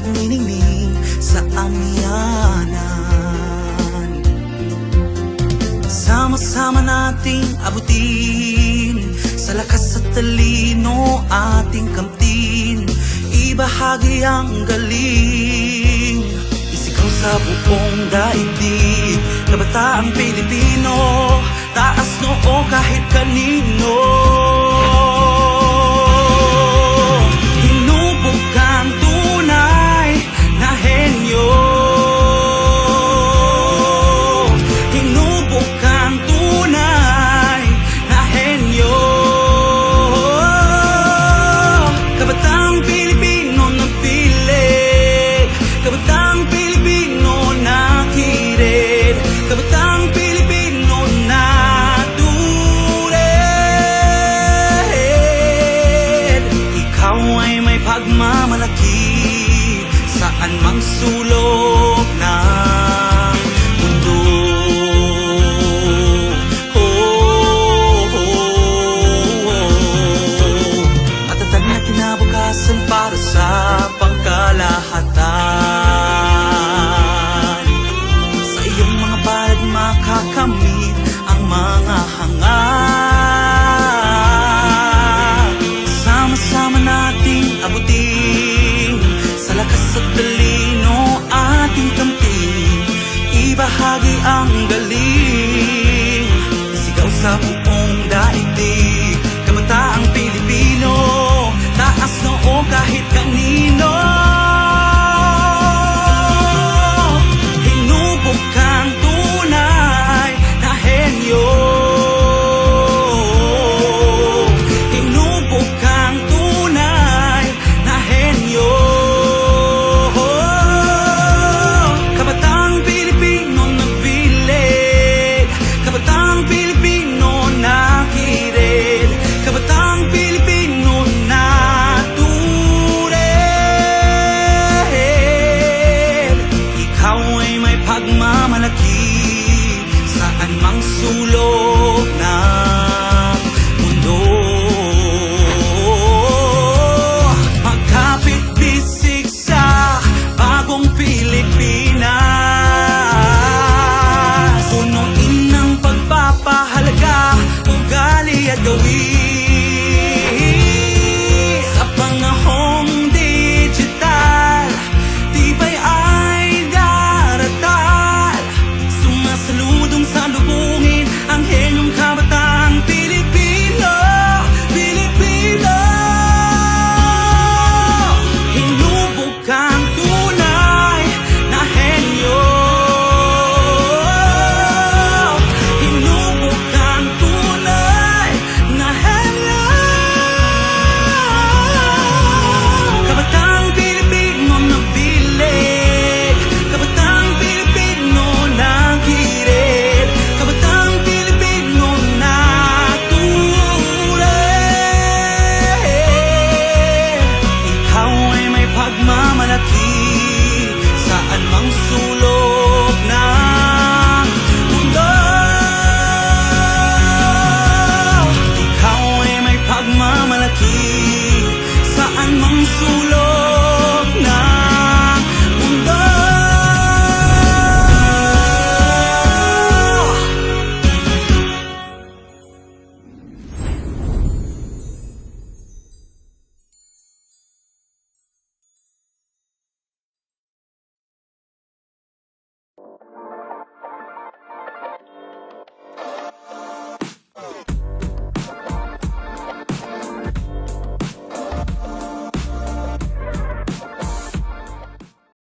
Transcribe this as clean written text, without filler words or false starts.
nagniningning sa amyanan. Sama-sama nating abutin, sa lakas at talino ating kamtin, ibahagi ang galing, isigaw sa buong daigdig. Kabataang Pilipino, taas noo kahit kanino. Hinubog ang tunay na henyo, hinubog ang tunay na henyo. Kabataang Pilipino nagpilit, kabataang Pilipino nakirid, kabataang Pilipino natured. Ikaw ay may pagmamalaki saan mang sulok ng mundo. Matatag na kinabukasan para sa pangkalahatan. Sa iyong mga palad makakamit ang mga hangad. Sama-sama nating abutin, sa lakas at talino ating kamtin, ibahagi ang galing, isigaw sa buong daigdig. Kabataang Pilipino, taas noo kahit kanino. Hinubog ang tunay na henyo, hinubog ang tunay na henyo. Kabataang Pilipino nagpilit, kabataang Pilipino nakirid, kabataang Pilipino natured. Ikaw ay may pagmamalaki saan mang sulok ng mundo. Magkapit bisig sa bagong Pilipinas, punuin ng pagpapahalaga, ugali at gawin. Sa panahong digital, tibay ay daratal, sumasaludong sa lubungin ang henyong kabataang Pilipino. Pilipino, hinubog ang tunay na henyo, hinubog ang tunay na henyo. Kabataang Pilipino nagpilit, kabataang Pilipino nakirid, kabataang Pilipino natured. Ikaw ay may pagmamalaki saan mang sulok ng mundo. Ikaw ay may pagmamalaki saan mang sulok